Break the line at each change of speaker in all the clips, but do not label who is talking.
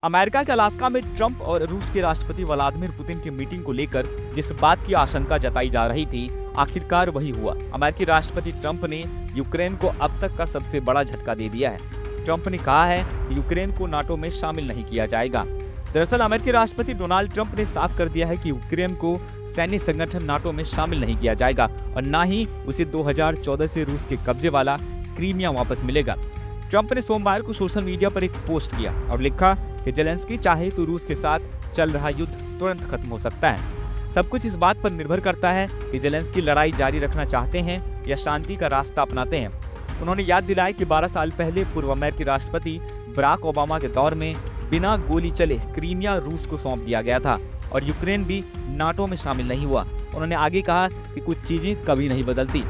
America के Alaska में Trump और रूस के राष्ट्रपति व्लादिमीर पुतिन की मीटिंग को लेकर जिस बात की आशंका जताई जा रही थी, आखिरकार वही हुआ। अमेरिकी राष्ट्रपति ट्रंप ने यूक्रेन को अब तक का सबसे बड़ा झटका दे दिया है। ट्रंप ने कहा है कि यूक्रेन को नाटो में शामिल नहीं किया जाएगा। दरअसल अमेरिकी राष्ट्रपति डोनाल्ड ट्रंप ने साफ कर दिया है कि यूक्रेन को सैन्य संगठन नाटो में शामिल नहीं किया जाएगा और न ही उसे 2014 से रूस के कब्जे वाला क्रीमिया वापस मिलेगा। ट्रंप ने सोमवार को सोशल मीडिया पर एक पोस्ट किया और लिखा कि जेलेंस्की चाहे तो रूस के साथ चल रहा युद्ध तुरंत खत्म हो सकता है। सब कुछ इस बात पर निर्भर करता है कि जेलेंस्की लड़ाई जारी रखना चाहते हैं या शांति का रास्ता अपनाते हैं। उन्होंने याद दिलाया कि 12 साल पहले पूर्व अमेरिकी राष्ट्रपति बराक ओबामा के दौर में बिना गोली चले क्रीमिया रूस को सौंप दिया गया था और यूक्रेन भी नाटो में शामिल नहीं हुआ। उन्होंने आगे कहा कि कुछ चीजें कभी नहीं बदलती।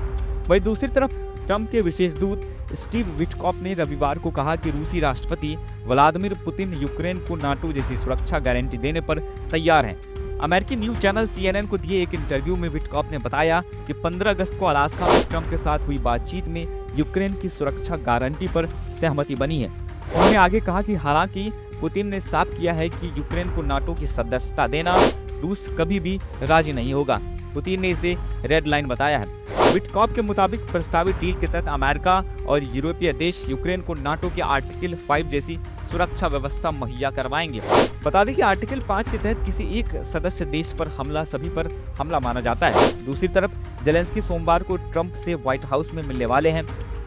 वहीं दूसरी तरफ ट्रंप के विशेष दूत स्टीव विटकॉफ ने रविवार को कहा कि रूसी राष्ट्रपति व्लादिमीर पुतिन यूक्रेन को नाटो जैसी सुरक्षा गारंटी देने पर तैयार हैं। अमेरिकी न्यूज चैनल CNN को दिए एक इंटरव्यू में विटकॉफ ने बताया कि 15 अगस्त को अलास्का में ट्रंप के साथ हुई बातचीत में यूक्रेन की सुरक्षा गारंटी पर सहमति बनी है। उन्होंने आगे कहा कि हालांकि पुतिन ने साफ किया है कि यूक्रेन को नाटो की सदस्यता देना रूस कभी भी राजी नहीं होगा। पुतिन ने इसे रेड लाइन बताया है। विटकॉफ के मुताबिक प्रस्तावित डील के तहत अमेरिका और यूरोपीय देश यूक्रेन को नाटो के आर्टिकल 5 जैसी सुरक्षा व्यवस्था मुहैया करवाएंगे। बता दें कि आर्टिकल 5 के तहत किसी एक सदस्य देश पर हमला सभी पर हमला माना जाता है। दूसरी तरफ जेलेंस्की सोमवार को ट्रंप से व्हाइट हाउस में मिलने वाले हैं।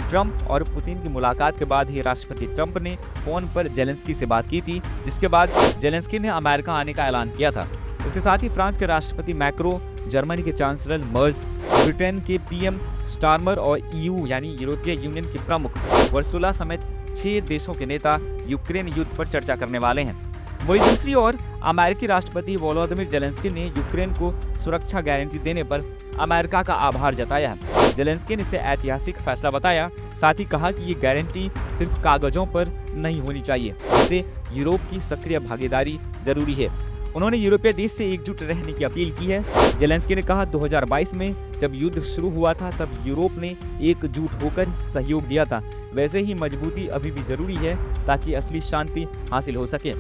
ट्रंप और पुतिन की मुलाकात के बाद ही राष्ट्रपति ट्रंप ने फोन पर जेलेंस्की से बात की थी, जिसके बाद जेलेंस्की ने अमेरिका आने का ऐलान किया था। इसके साथ ही फ्रांस के राष्ट्रपति मैक्रो, जर्मनी के चांसलर मर्ज, ब्रिटेन के PM स्टारमर और EU यानी यूरोपीय यूनियन के प्रमुख वर्सुला समेत 6 देशों के नेता यूक्रेन युद्ध पर चर्चा करने वाले हैं। वहीं दूसरी ओर अमेरिकी राष्ट्रपति वोलोदिमीर जेलेंस्की ने यूक्रेन को सुरक्षा गारंटी देने पर अमेरिका का आभार जताया है। जेलेंस्की ने इसे ऐतिहासिक फैसला बताया, साथ ही कहा कि ये गारंटी सिर्फ कागजों पर नहीं होनी चाहिए, इससे यूरोप की सक्रिय भागीदारी जरूरी है। उन्होंने यूरोपीय देश से एकजुट रहने की अपील की है। जेलेंस्की ने कहा 2022 में जब युद्ध शुरू हुआ था तब यूरोप ने एकजुट होकर सहयोग दिया था, वैसे ही मजबूती अभी भी जरूरी है ताकि असली शांति हासिल हो सके।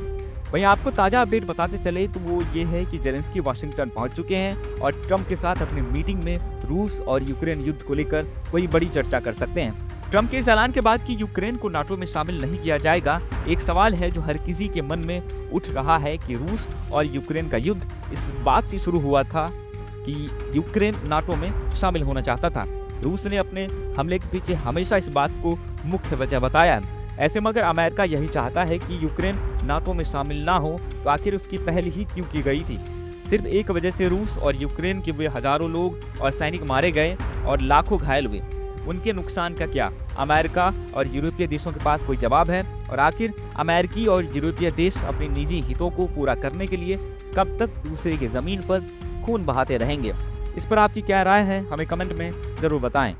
वहीं आपको ताजा अपडेट बताते चले तो वो ये है कि जेलेंस्की वाशिंगटन पहुंच चुके हैं और ट्रंप के साथ अपनी मीटिंग में रूस और यूक्रेन युद्ध को लेकर कोई बड़ी चर्चा कर सकते हैं। ट्रंप के इस ऐलान के बाद कि यूक्रेन को नाटो में शामिल नहीं किया जाएगा, एक सवाल है जो हर किसी के मन में उठ रहा है कि रूस और यूक्रेन का युद्ध इस बात से शुरू हुआ था कि यूक्रेन नाटो में शामिल होना चाहता था। रूस ने अपने हमले के पीछे हमेशा इस बात को मुख्य वजह बताया है। ऐसे में अगर अमेरिका यही चाहता है कि यूक्रेन नाटो में शामिल ना हो तो आखिर उसकी पहल ही क्यों की गई थी। सिर्फ एक वजह से रूस और यूक्रेन के वे हजारों लोग और सैनिक मारे गए और लाखों घायल हुए, उनके नुकसान का क्या? अमेरिका और यूरोपीय देशों के पास कोई जवाब है? और आखिर अमेरिकी और यूरोपीय देश अपने निजी हितों को पूरा करने के लिए कब तक दूसरे की जमीन पर खून बहाते रहेंगे? इस पर आपकी क्या राय है? हमें कमेंट में जरूर बताएं।